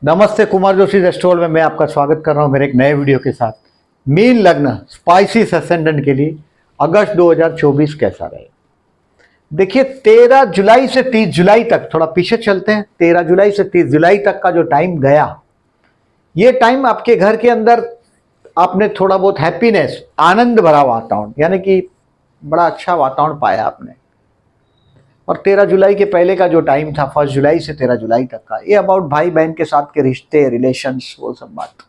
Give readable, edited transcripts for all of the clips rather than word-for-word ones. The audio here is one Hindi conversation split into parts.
नमस्ते, कुमार जोशी रेस्टोरेंट में मैं आपका स्वागत कर रहा हूं मेरे एक नए वीडियो के साथ। मीन लग्न स्पाइसिस असेंडेंट के लिए अगस्त 2024 कैसा रहेगा? देखिए, 13 जुलाई से 30 जुलाई तक, थोड़ा पीछे चलते हैं। 13 जुलाई से 30 जुलाई तक का जो टाइम गया, ये टाइम आपके घर के अंदर आपने थोड़ा बहुत हैप्पीनेस, आनंद भरा वातावरण, यानी कि बड़ा अच्छा वातावरण पाया आपने। और 13 जुलाई के पहले का जो टाइम था, 1 जुलाई से 13 जुलाई तक का, ये अबाउट भाई बहन के साथ के रिश्ते, रिलेशंस, वो सब बात।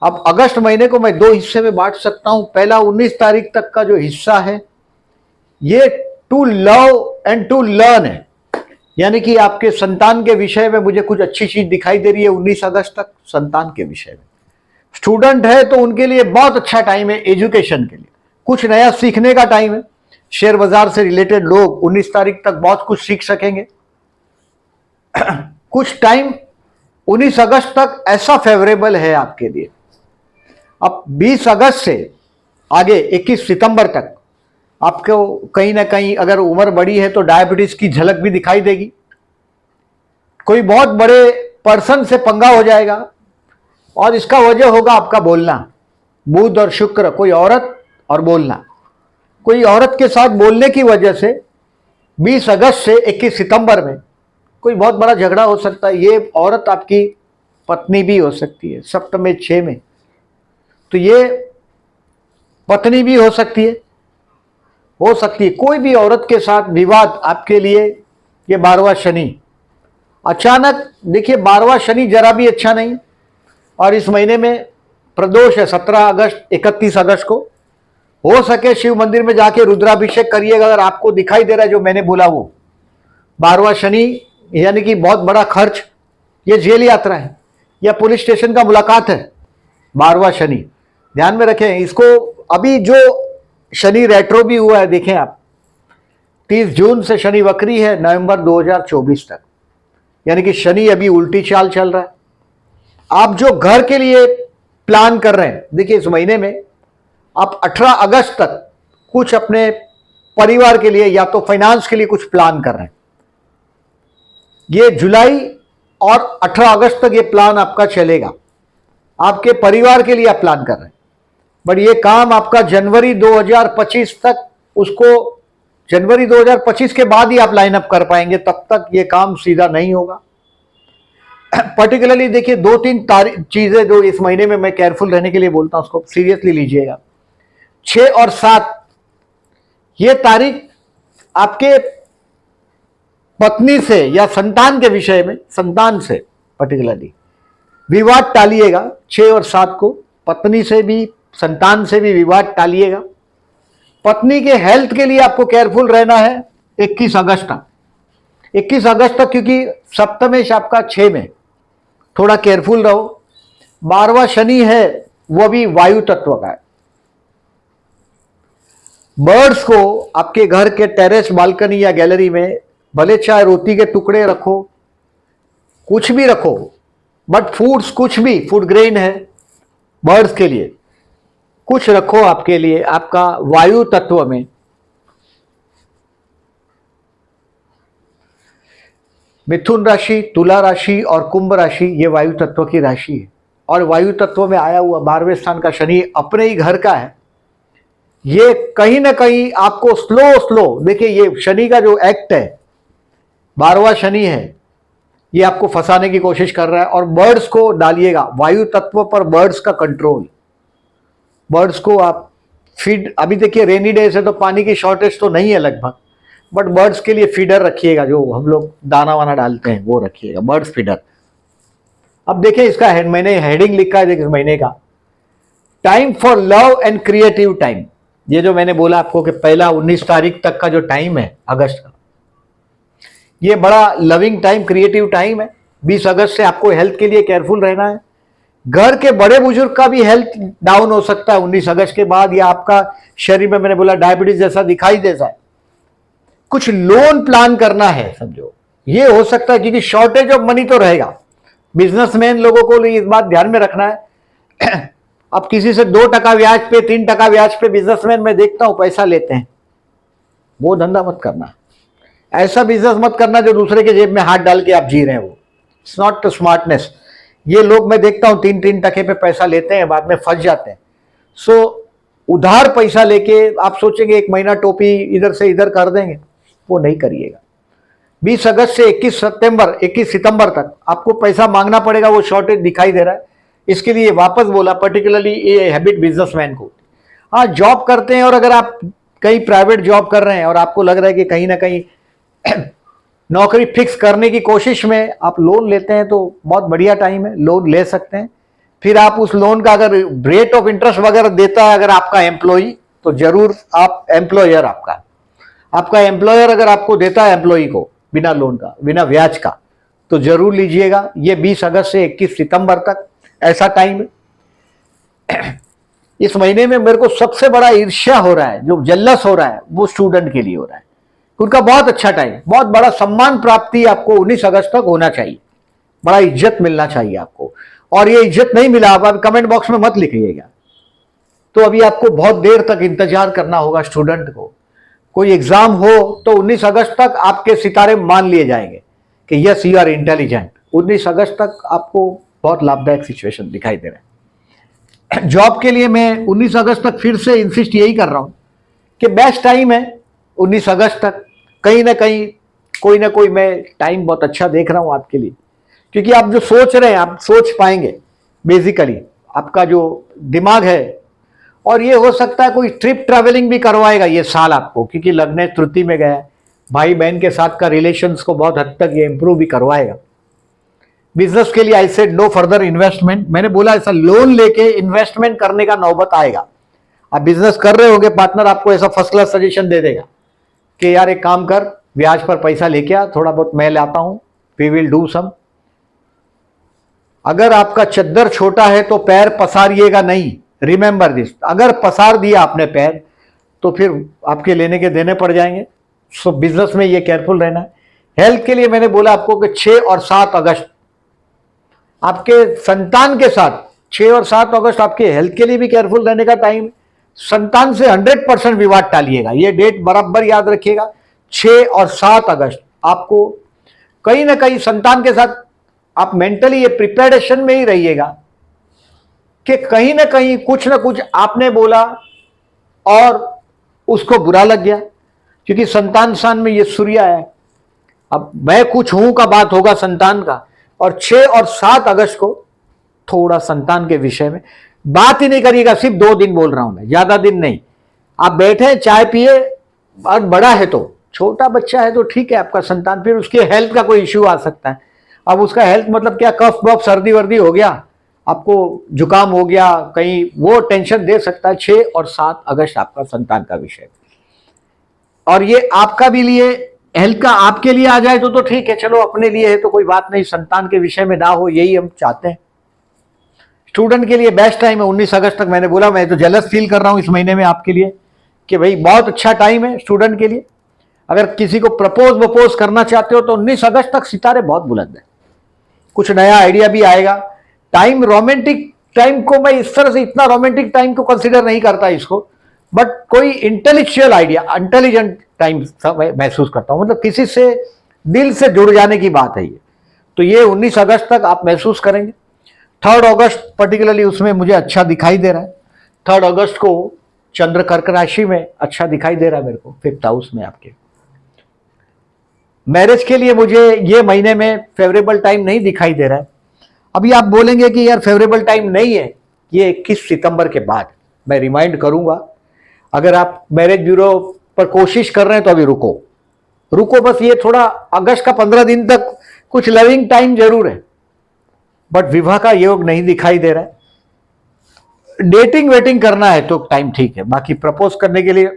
अब अगस्त महीने को मैं 2 हिस्से में बांट सकता हूं। पहला 19 तारीख तक का जो हिस्सा है, ये to love and to learn है, यानी कि आपके संतान के विषय में मुझे कुछ अच्छी चीज दिखाई दे रही है। 19 अगस्त तक संतान के विषय में स्टूडेंट है तो उनके लिए बहुत अच्छा टाइम है। एजुकेशन के लिए कुछ नया सीखने का टाइम है। शेयर बाजार से रिलेटेड लोग 19 तारीख तक बहुत कुछ सीख सकेंगे। कुछ टाइम 19 अगस्त तक ऐसा फेवरेबल है आपके लिए। अब 20 अगस्त से आगे 21 सितंबर तक आपको कहीं ना कहीं, अगर उम्र बड़ी है तो डायबिटीज की झलक भी दिखाई देगी। कोई बहुत बड़े पर्सन से पंगा हो जाएगा और इसका वजह होगा आपका बोलना। बुध और शुक्र, कोई औरत और बोलना, कोई औरत के साथ बोलने की वजह से 20 अगस्त से 21 सितंबर में कोई बहुत बड़ा झगड़ा हो सकता है। ये औरत आपकी पत्नी भी हो सकती है। सप्तम 6 में तो ये पत्नी भी हो सकती है। कोई भी औरत के साथ विवाद आपके लिए। ये 12वां शनि अचानक, देखिए 12वां शनि जरा भी अच्छा नहीं। और इस महीने में प्रदोष है 17 अगस्त 31 अगस्त को। हो सके शिव मंदिर में जाके रुद्राभिषेक करिएगा। अगर आपको दिखाई दे रहा है जो मैंने बोला वो 12वां शनि, यानी कि बहुत बड़ा खर्च, ये जेल यात्रा है या पुलिस स्टेशन का मुलाकात है। 12वां शनि ध्यान में रखें इसको। अभी जो शनि रेट्रो भी हुआ है, देखें आप, 30 जून से शनि वक्री है नवंबर 2024 तक, यानी कि शनि अभी उल्टी चाल चल रहा है। आप जो घर के लिए प्लान कर रहे हैं, देखिए इस महीने में आप 18 अगस्त तक कुछ अपने परिवार के लिए या तो फाइनेंस के लिए कुछ प्लान कर रहे हैं। ये जुलाई और 18 अगस्त तक ये प्लान आपका चलेगा। आपके परिवार के लिए आप प्लान कर रहे हैं, बट ये काम आपका जनवरी 2025 तक, उसको जनवरी 2025 के बाद ही आप लाइन अप कर पाएंगे। तब तक ये काम सीधा नहीं होगा। पर्टिकुलरली देखिए 2-3 चीजें जो इस महीने में मैं केयरफुल रहने के लिए बोलता हूं, उसको सीरियसली लीजिएगा। 6 और 7 ये तारीख आपके पत्नी से या संतान के विषय में, संतान से पर्टिकुलरली विवाद टालिएगा। 6 और 7 को पत्नी से भी, संतान से भी विवाद टालिएगा। पत्नी के हेल्थ के लिए आपको केयरफुल रहना है 21 अगस्त तक। 21 अगस्त तक, क्योंकि सप्तमेश आपका 6 में, थोड़ा केयरफुल रहो। 12वां शनि है वो भी वायु तत्व का है। बर्ड्स को आपके घर के टेरेस, बालकनी या गैलरी में भले चाहे रोटी के टुकड़े रखो, कुछ भी रखो, बट फूड्स, कुछ भी फूड ग्रेन है बर्ड्स के लिए, कुछ रखो आपके लिए। आपका वायु तत्व में मिथुन राशि, तुला राशि और कुंभ राशि, ये वायु तत्व की राशि है। और वायु तत्व में आया हुआ 12वें स्थान का शनि अपने ही घर का है। ये कहीं ना कहीं आपको स्लो, देखिए ये शनि का जो एक्ट है, 12वां शनि है, ये आपको फंसाने की कोशिश कर रहा है। और बर्ड्स को डालिएगा, वायु तत्व पर बर्ड्स का कंट्रोल। बर्ड्स को आप फीड, अभी देखिए रेनी डेज है तो पानी की शॉर्टेज तो नहीं है लगभग, बट बर्ड्स के लिए फीडर रखिएगा, जो हम लोग दाना वाना डालते हैं वो रखिएगा, बर्ड्स फीडर। अब देखिए इसका मैंने हेडिंग लिखा है, देखिए इस महीने का time for love and creative time. ये जो मैंने बोला आपको कि पहला 19 तारीख तक का जो टाइम है अगस्त का, ये बड़ा लविंग टाइम, क्रिएटिव टाइम है। 20 अगस्त से आपको हेल्थ के लिए केयरफुल रहना है। घर के बड़े बुजुर्ग का भी हेल्थ डाउन हो सकता है 19 अगस्त के बाद, या आपका शरीर में, मैंने बोला डायबिटीज जैसा दिखाई देता है। कुछ लोन प्लान करना है समझो, ये हो सकता है, क्योंकि शॉर्टेज ऑफ मनी तो रहेगा। बिजनेसमैन लोगों को इस बात ध्यान में रखना है। अब किसी से 2% ब्याज पे, 3% ब्याज पे बिजनेसमैन मैं देखता हूं पैसा लेते हैं, वो धंधा मत करना। ऐसा बिजनेस मत करना जो दूसरे के जेब में हाथ डाल के आप जी रहे हैं। वो इट्स नॉट स्मार्टनेस। ये लोग मैं देखता हूं 3-3 टके पे पैसा लेते हैं, बाद में फंस जाते हैं। सो उधार पैसा लेके आप सोचेंगे 1 महीना टोपी इधर से इधर कर देंगे, वो नहीं करिएगा। 20 अगस्त से 21 सितंबर तक आपको पैसा मांगना पड़ेगा, वो शॉर्टेज दिखाई दे रहा है। इसके लिए वापस बोला, पर्टिकुलरली ये हैबिट बिजनेसमैन को। हाँ, जॉब करते हैं और अगर आप कहीं प्राइवेट जॉब कर रहे हैं और आपको लग रहा है कि कहीं ना कहीं नौकरी फिक्स करने की कोशिश में आप लोन लेते हैं, तो बहुत बढ़िया टाइम है, लोन ले सकते हैं। फिर आप उस लोन का अगर रेट ऑफ इंटरेस्ट वगैरह देता है अगर आपका एम्प्लॉई, तो जरूर आप एम्प्लॉयर आपका एम्प्लॉयर अगर आपको देता है एम्प्लॉई को बिना लोन का, बिना ब्याज का, तो जरूर लीजिएगा। ये 20 अगस्त से 21 सितंबर तक ऐसा टाइम है। इस महीने में मेरे को सबसे बड़ा ईर्ष्या हो रहा है, जो जल्लस हो रहा है, वो स्टूडेंट के लिए हो रहा है। उनका बहुत अच्छा टाइम, बहुत बड़ा सम्मान प्राप्ति आपको 19 अगस्त तक होना चाहिए, बड़ा इज्जत मिलना चाहिए आपको। और ये इज्जत नहीं मिला, आप कमेंट बॉक्स में मत लिखिएगा। तो अभी आपको बहुत देर तक इंतजार करना होगा स्टूडेंट को। कोई एग्जाम हो तो 19 अगस्त तक आपके सितारे मान लिए जाएंगे कि यस यू आर इंटेलिजेंट। 19 अगस्त तक आपको बहुत लाभदायक सिचुएशन दिखाई दे रहा है। जॉब के लिए मैं 19 अगस्त तक फिर से इंसिस्ट यही कर रहा हूं कि बेस्ट टाइम है 19 अगस्त तक। कहीं ना कोई मैं टाइम बहुत अच्छा देख रहा हूं आपके लिए, क्योंकि आप जो सोच रहे हैं आप सोच पाएंगे। बेसिकली आपका जो दिमाग है, और ये हो सकता है कोई ट्रिप ट्रैवलिंग भी करवाएगा ये साल आपको, क्योंकि लग्न तृतीय में गया है। भाई बहन के साथ का रिलेशंस को बहुत हद तक ये इंप्रूव भी करवाएगा। बिजनेस के लिए I said no further investment. मैंने बोला ऐसा लोन लेके इन्वेस्टमेंट करने का नौबत आएगा। आप बिजनेस कर रहे होगे, पार्टनर आपको ऐसा फर्स्ट क्लास सजेशन दे देगा कि यार एक काम कर, ब्याज पर पैसा लेके आ, थोड़ा बहुत मैं लाता हूं, वी विल डू सम। अगर आपका चद्दर छोटा है तो पैर पसारिएगा नहीं, रिमेंबर दिस। अगर पसार दिया आपने पैर तो फिर आपके लेने के देने पड़ जाएंगे। सो बिजनेस में ये केयरफुल रहना है। हेल्थ के लिए मैंने बोला आपको कि 6 और 7 अगस्त आपके संतान के साथ, 6 और 7 अगस्त आपके हेल्थ के लिए भी केयरफुल रहने का टाइम। संतान से 100% विवाद टालिएगा, ये डेट बराबर याद रखिएगा। 6 और 7 अगस्त आपको कहीं ना कहीं संतान के साथ आप मेंटली ये प्रिपरेशन में ही रहिएगा कि कहीं ना कहीं कुछ ना कुछ आपने बोला और उसको बुरा लग गया, क्योंकि संतान स्थान में ये सूर्य है। अब मैं कुछ हूं का बात होगा संतान का। और 6 और 7 अगस्त को थोड़ा संतान के विषय में बात ही नहीं करिएगा। सिर्फ 2 दिन बोल रहा हूं मैं, ज्यादा दिन नहीं। आप बैठे चाय पिए, और बड़ा है तो, छोटा बच्चा है तो ठीक है आपका संतान, फिर उसके हेल्थ का कोई इश्यू आ सकता है। अब उसका हेल्थ मतलब क्या, कफ बफ सर्दी वर्दी हो गया, आपको जुकाम हो गया कहीं, वो टेंशन दे सकता है। 6 और 7 अगस्त आपका संतान का विषय। और ये आपका भी लिए हेल्थ का आपके लिए आ जाए तो ठीक है, चलो अपने लिए है तो कोई बात नहीं, संतान के विषय में ना हो, यही हम चाहते हैं। स्टूडेंट के लिए बेस्ट टाइम है 19 अगस्त तक। मैंने बोला मैं तो जेलस फील कर रहा हूं इस महीने में आपके लिए कि भाई बहुत अच्छा टाइम है स्टूडेंट के लिए। अगर किसी को प्रपोज करना चाहते हो तो 19 अगस्त तक सितारे बहुत बुलंद है, कुछ नया आइडिया भी आएगा। टाइम रोमांटिक टाइम को मैं इस तरह से इतना रोमांटिक टाइम को कंसीडर नहीं करता इसको, बट कोई इंटेलेक्चुअल आइडिया, इंटेलिजेंट टाइम महसूस करता हूं, मतलब किसी से दिल से जुड़ जाने की बात है ये। तो ये 19 अगस्त तक आप महसूस करेंगे। 3 अगस्त पर्टिकुलरली उसमें मुझे अच्छा दिखाई दे रहा है। 3 अगस्त को चंद्र कर्क राशि में अच्छा दिखाई दे रहा है मेरे को, 5th हाउस में आपके। मैरिज के लिए मुझे ये महीने में फेवरेबल टाइम नहीं दिखाई दे रहा है। अभी आप बोलेंगे कि यार फेवरेबल टाइम नहीं है, ये 21 सितंबर के बाद मैं रिमाइंड करूंगा। अगर आप मैरिज ब्यूरो पर कोशिश कर रहे हैं तो अभी रुको बस। ये थोड़ा अगस्त का 15 दिन तक कुछ लविंग टाइम जरूर है, बट विवाह का योग नहीं दिखाई दे रहा है। डेटिंग वेटिंग करना है तो टाइम ठीक है, बाकी प्रपोज करने के लिए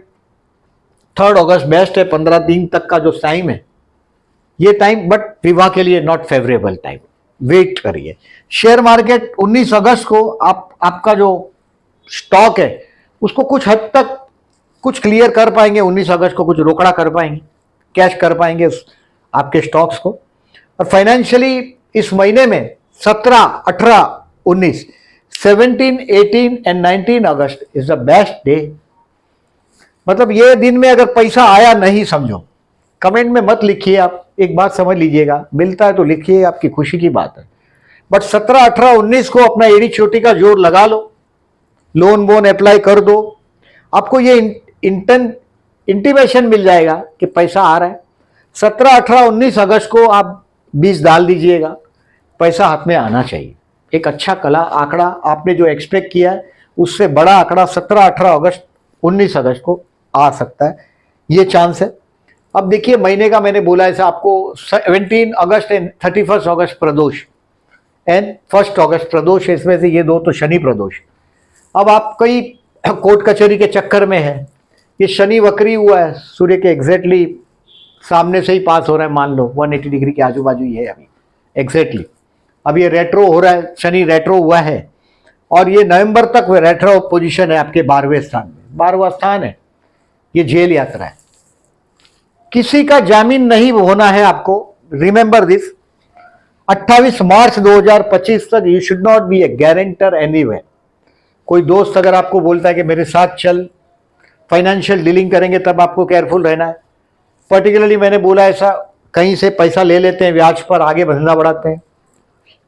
3 अगस्त बेस्ट है। 15 दिन तक का जो टाइम है ये टाइम, बट विवाह के लिए नॉट फेवरेबल टाइम, वेट करिए। शेयर मार्केट 19 अगस्त को आपका जो स्टॉक है उसको कुछ हद तक कुछ क्लियर कर पाएंगे। 19 अगस्त को कुछ रोकड़ा कर पाएंगे, कैश कर पाएंगे आपके स्टॉक्स को। और फाइनेंशियली इस महीने में 17, 18, 19, 17, 18 and 19 August is the best day. मतलब ये दिन में अगर पैसा आया नहीं समझो, कमेंट में मत लिखिए, आप एक बात समझ लीजिएगा, मिलता है तो लिखिए, आपकी खुशी की बात है। बट 17, 18, 19 को अपना एड़ी चोटी का जोर लगा लो, लोन वोन अप्लाई कर दो, आपको ये इंटीमेशन मिल जाएगा कि पैसा आ रहा है। 17, 18, 19 अगस्त को आप 20 डाल दीजिएगा, पैसा हाथ में आना चाहिए। एक अच्छा कला आंकड़ा आपने जो एक्सपेक्ट किया है उससे बड़ा आंकड़ा 17, 18 अगस्त, 19 अगस्त को आ सकता है, ये चांस है। अब देखिए महीने का मैंने बोला ऐसा आपको 17 अगस्त एंड 31 अगस्त प्रदोष एंड 1 अगस्त प्रदोष, इसमें से ये दो तो शनि प्रदोष। अब आप कई कोर्ट कचहरी के चक्कर में है, ये शनि वक्री हुआ है, सूर्य के एग्जैक्टली सामने से ही पास हो रहा है, मान लो 180 डिग्री के आजू बाजू ही है अभी एग्जैक्टली। अब ये रेट्रो हो रहा है, शनि रेट्रो हुआ है और ये नवंबर तक वो रेट्रो पोजीशन है आपके 12वें स्थान में। 12वां स्थान है, ये जेल यात्रा है, किसी का जामीन नहीं होना है आपको, रिमेंबर दिस। 28 मार्च 2025 तक you should not be A guarantor anywhere. कोई दोस्त अगर आपको बोलता है कि मेरे साथ चल, फाइनेंशियल डीलिंग करेंगे, तब आपको केयरफुल रहना है। पर्टिकुलरली मैंने बोला ऐसा, कहीं से पैसा ले लेते हैं ब्याज पर, आगे धंधा बढ़ाते हैं,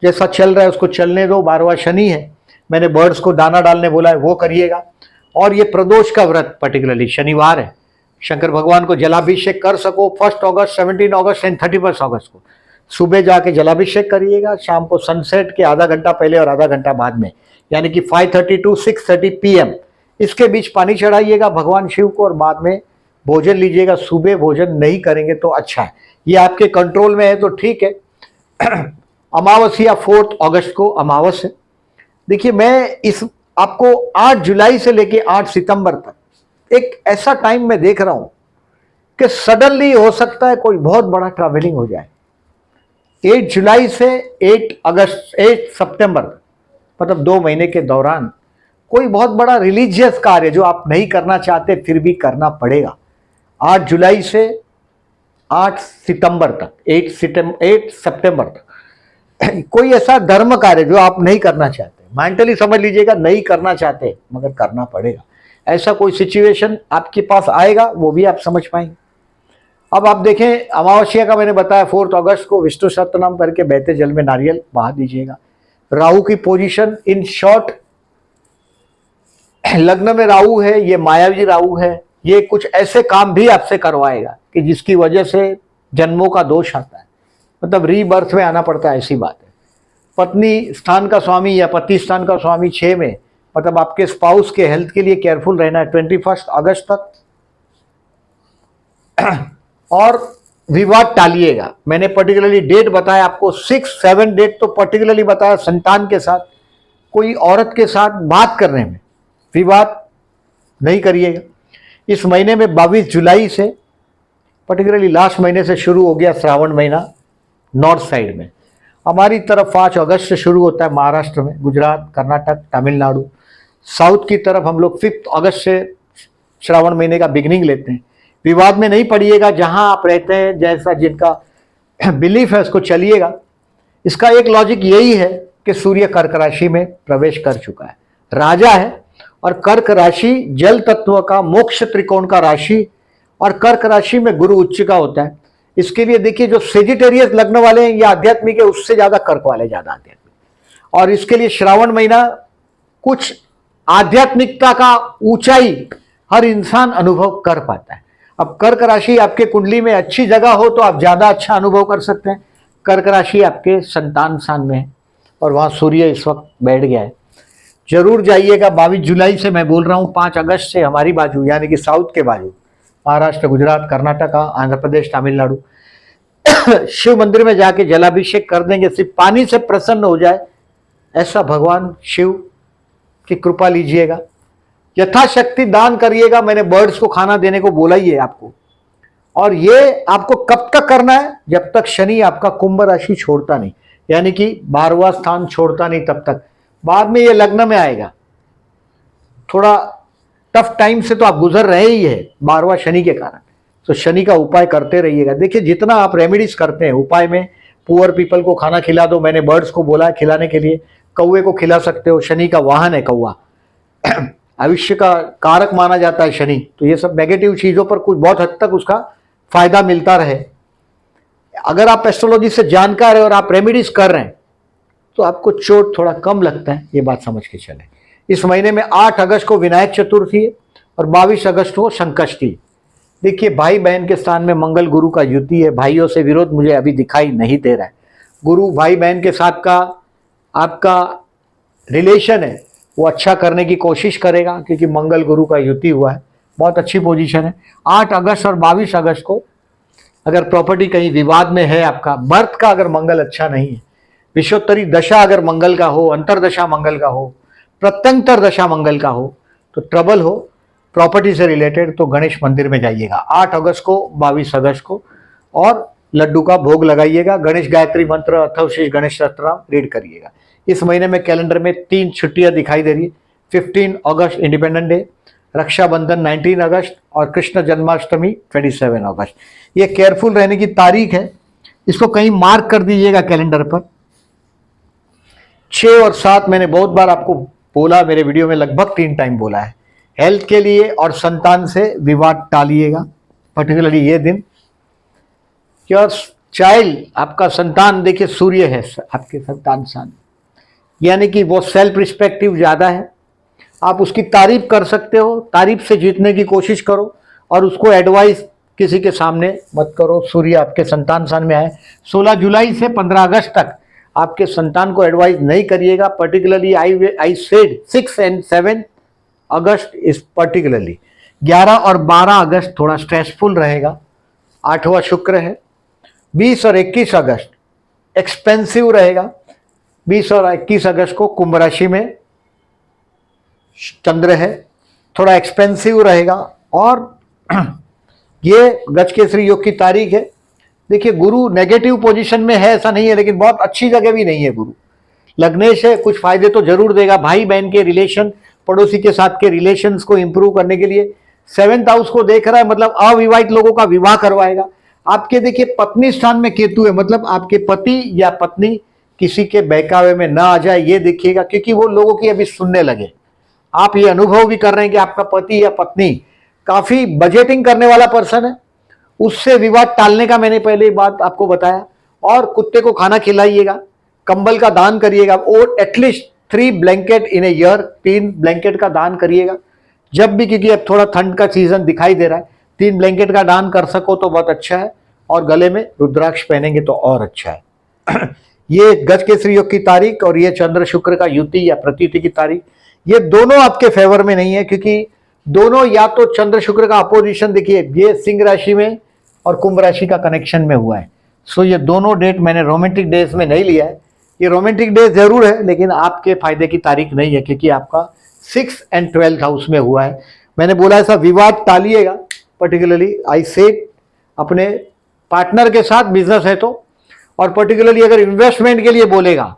जैसा चल रहा है उसको चलने दो। 12वां शनि है, मैंने बर्ड्स को दाना डालने बोला है, वो करिएगा। और ये प्रदोष का व्रत पर्टिकुलरली शनिवार है, शंकर भगवान को जलाभिषेक कर सको 1 अगस्त, 17 अगस्त एंड 31 अगस्त को सुबह जाके जलाभिषेक करिएगा, शाम को सनसेट के आधा घंटा पहले और आधा घंटा बाद में, यानी कि 5:30 to 6:30 PM इसके बीच पानी चढ़ाइएगा भगवान शिव को और बाद में भोजन लीजिएगा। सुबह भोजन नहीं करेंगे तो अच्छा है, ये आपके कंट्रोल में है तो ठीक है। अमावस्या 4 अगस्त को अमावस है। देखिए मैं इस आपको 8 जुलाई से लेके 8 सितंबर तक एक ऐसा टाइम में देख रहा हूं कि सडनली हो सकता है कोई बहुत बड़ा ट्रैवलिंग हो जाए। 8 जुलाई से 8 सितंबर तक, मतलब 2 महीने के दौरान कोई बहुत बड़ा रिलीजियस कार्य जो आप नहीं करना चाहते फिर भी करना पड़ेगा। 8 जुलाई से 8 सितंबर तक, 8 सितंबर तक कोई ऐसा धर्म कार्य जो आप नहीं करना चाहते, मेंटली समझ लीजिएगा नहीं करना चाहते मगर करना पड़ेगा, ऐसा कोई सिचुएशन आपके पास आएगा, वो भी आप समझ पाएंगे। अब आप देखें अमावस्या का मैंने बताया 4 अगस्त को विष्णु सहस्त्रनाम करके बहते जल में नारियल बहा दीजिएगा। राहु की पोजीशन इन शॉर्ट, लग्न में राहु है, ये मायावी राहु है, ये कुछ ऐसे काम भी आपसे करवाएगा कि जिसकी वजह से जन्मों का दोष आता है, मतलब रीबर्थ में आना पड़ता है, ऐसी बात है। पत्नी स्थान का स्वामी या पति स्थान का स्वामी 6 में, मतलब आपके स्पाउस के हेल्थ के लिए केयरफुल रहना है 21 अगस्त तक। और विवाद टालिएगा, मैंने पर्टिकुलरली डेट बताया आपको 6, 7 डेट तो पर्टिकुलरली बताया। संतान के साथ, कोई औरत के साथ बात करने में विवाद नहीं करिएगा। इस महीने में 22 जुलाई से, पर्टिकुलरली लास्ट महीने से शुरू हो गया श्रावण महीना नॉर्थ साइड में, हमारी तरफ 5 अगस्त से शुरू होता है महाराष्ट्र में, गुजरात, कर्नाटक, तमिलनाडु। साउथ की तरफ हम लोग 5 अगस्त से श्रावण महीने का बिगिनिंग लेते हैं। विवाद में नहीं पड़िएगा, जहां आप रहते हैं जैसा जिनका बिलीफ है उसको चलिएगा। इसका एक लॉजिक यही है कि सूर्य कर्क राशि में प्रवेश कर चुका है, राजा है, और कर्क राशि जल तत्व का मोक्ष त्रिकोण का राशि, और कर्क राशि में गुरु उच्च का होता है। इसके लिए देखिए जो सेजिटेरियस लग्न वाले हैं या आध्यात्मिक है, उससे ज्यादा कर्क वाले ज्यादा आध्यात्मिक, और इसके लिए श्रावण महीना कुछ आध्यात्मिकता का ऊंचाई हर इंसान अनुभव कर पाता है। अब कर्क राशि आपके कुंडली में अच्छी जगह हो तो आप ज्यादा अच्छा अनुभव कर सकते हैं। कर्क राशि आपके संतान स्थान में है और वहां सूर्य इस वक्त बैठ गया है, जरूर जाइएगा। 22 जुलाई से मैं बोल रहा हूं, 5 अगस्त से हमारी बाजू यानी कि साउथ के बाजू, महाराष्ट्र, गुजरात, कर्नाटक, आंध्र प्रदेश, तमिलनाडु, शिव मंदिर में जाके जलाभिषेक कर देंगे। सिर्फ पानी से प्रसन्न हो जाए ऐसा भगवान शिव की कृपा लीजिएगा। यथाशक्ति दान करिएगा, मैंने बर्ड्स को खाना देने को बोला ही है आपको। और ये आपको कब तक करना है, जब तक शनि आपका कुंभ राशि छोड़ता नहीं, यानी कि 12वां स्थान छोड़ता नहीं तब तक। बाद में ये लग्न में आएगा, थोड़ा टफ टाइम से तो आप गुजर रहे ही है 12वां शनि के कारण, तो शनि का उपाय करते रहिएगा। देखिए जितना आप रेमेडीज करते हैं उपाय में, पुअर पीपल को खाना खिला दो, मैंने बर्ड्स को बोला है खिलाने के लिए, कौवे को खिला सकते हो, शनि का वाहन है कौवा, आयुष्य का कारक माना जाता है शनि, तो ये सब नेगेटिव चीजों पर कुछ बहुत हद तक उसका फायदा मिलता रहे। अगर आप एस्ट्रोलॉजी से जानकार है और आप रेमेडीज कर रहे हैं तो आपको चोट थोड़ा कम लगता है, ये बात समझ के चले। इस महीने में 8 अगस्त को विनायक चतुर्थी है और 22 अगस्त को संकष्टी। देखिए, भाई बहन के स्थान में मंगल गुरु का युति है। भाइयों से विरोध मुझे अभी दिखाई नहीं दे रहा है। गुरु भाई बहन के साथ का आपका रिलेशन है वो अच्छा करने की कोशिश करेगा, क्योंकि मंगल गुरु का युति हुआ है, बहुत अच्छी पोजीशन है। 8 अगस्त और 22 अगस्त को अगर प्रॉपर्टी कहीं विवाद में है, आपका बर्थ का अगर मंगल अच्छा नहीं है, विश्वोत्तरी दशा अगर मंगल का हो, अंतरदशा मंगल का हो, प्रत्यंतर दशा मंगल का हो, तो ट्रबल हो प्रॉपर्टी से रिलेटेड, तो गणेश मंदिर में जाइएगा 8 अगस्त को 22 अगस्त को, और लड्डू का भोग लगाइएगा। गणेश गायत्री मंत्र अथर्वशीष गणेश स्तोत्र रीड करिएगा। इस महीने में कैलेंडर में 3 छुट्टियां दिखाई दे रही है। 15 अगस्त इंडिपेंडेंस डे, रक्षाबंधन 19 अगस्त और कृष्ण जन्माष्टमी 27 अगस्त। ये केयरफुल रहने की तारीख है, इसको कहीं मार्क कर दीजिएगा कैलेंडर पर। 6 और 7 मैंने बहुत बार आपको बोला, मेरे वीडियो में लगभग 3 टाइम बोला है। हेल्थ के लिए और संतान से विवाद टालिएगा, पर्टिकुलरली ये दिन। योर चाइल्ड, आपका संतान, देखिए सूर्य है आपके संतान स्थान, यानी कि वो सेल्फ रिस्पेक्टिव ज़्यादा है। आप उसकी तारीफ कर सकते हो, तारीफ से जीतने की कोशिश करो और उसको एडवाइस किसी के सामने मत करो। सूर्य आपके संतान स्थान में आए। 16 जुलाई से 15 अगस्त तक आपके संतान को एडवाइस नहीं करिएगा। पर्टिकुलरली आई सेड 6 एंड 7 अगस्त इस पर्टिकुलरली। 11 और 12 अगस्त थोड़ा स्ट्रेसफुल रहेगा, 8वां शुक्र है। 20 और 21 अगस्त एक्सपेंसिव रहेगा। 20 और 21 अगस्त को कुंभ राशि में चंद्र है, थोड़ा एक्सपेंसिव रहेगा। और ये गजकेसरी योग की तारीख है। देखिए, गुरु नेगेटिव पोजीशन में है ऐसा नहीं है, लेकिन बहुत अच्छी जगह भी नहीं है। गुरु लग्नेश है, कुछ फायदे तो जरूर देगा। भाई बहन के रिलेशन, पड़ोसी के साथ के रिलेशंस को इंप्रूव करने के लिए 7th हाउस को देख रहा है, मतलब अविवाहित लोगों का विवाह करवाएगा। आपके देखिए पत्नी स्थान में केतु है, मतलब आपके पति या पत्नी किसी के बहकावे में ना आ जाए, ये देखिएगा, क्योंकि वो लोगों की अभी सुनने लगे। आप ये अनुभव भी कर रहे हैं कि आपका पति या पत्नी काफी बजटिंग करने वाला पर्सन है, उससे विवाद टालने का मैंने पहले बात आपको बताया। और कुत्ते को खाना खिलाइएगा, कंबल का दान करिएगा, और at least 3 blanket in a year, 3 blanket का दान करिएगा जब भी, क्योंकि अब थोड़ा ठंड का सीजन दिखाई दे रहा है। 3 ब्लैंकेट का दान कर सको तो बहुत अच्छा है, और गले में रुद्राक्ष पहनेंगे तो और अच्छा है। ये गजकेसरी योग की तारीख और ये चंद्र शुक्र का युति या प्रतीति की तारीख, ये दोनों आपके फेवर में नहीं है, क्योंकि दोनों या तो चंद्र शुक्र का अपोजिशन, देखिए ये सिंह राशि में और कुंभ राशि का कनेक्शन में हुआ है। सो ये दोनों डेट मैंने रोमांटिक डेज में नहीं लिया है। ये रोमांटिक डेज जरूर है, लेकिन आपके फायदे की तारीख नहीं है, क्योंकि आपका 6th एंड 12th हाउस में हुआ है। मैंने बोला ऐसा विवाद टालिएगा। पर्टिकुलरली आई सेड अपने पार्टनर के साथ बिजनेस है तो, और पर्टिकुलरली अगर इन्वेस्टमेंट के लिए बोलेगा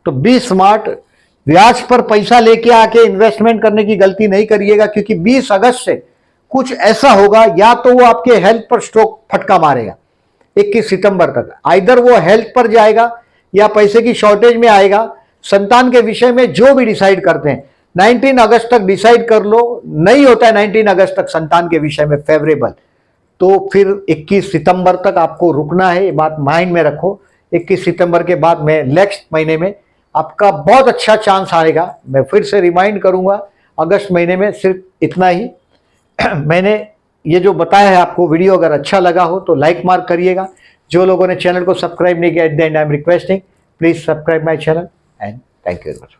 तो बी स्मार्ट। ब्याज पर पैसा लेके आके इन्वेस्टमेंट करने की गलती नहीं करिएगा, क्योंकि 20 अगस्त से कुछ ऐसा होगा, या तो वो आपके हेल्थ पर स्ट्रोक फटका मारेगा 21 सितंबर तक। आइदर वो हेल्थ पर जाएगा या पैसे की शॉर्टेज में आएगा। संतान के विषय में जो भी डिसाइड करते हैं 19 अगस्त तक डिसाइड कर लो, नहीं होता है 19 अगस्त तक संतान के विषय में फेवरेबल, तो फिर 21 सितंबर तक आपको रुकना है। ये बात माइंड में रखो। 21 सितंबर के बाद में नेक्स्ट महीने में आपका बहुत अच्छा चांस आएगा। मैं फिर से रिमाइंड करूंगा, अगस्त महीने में सिर्फ इतना ही मैंने ये जो बताया है आपको। वीडियो अगर अच्छा लगा हो तो लाइक मार्क करिएगा। जो लोगों ने चैनल को सब्सक्राइब नहीं किया, at the and I am requesting, please subscribe my channel and thank you very much.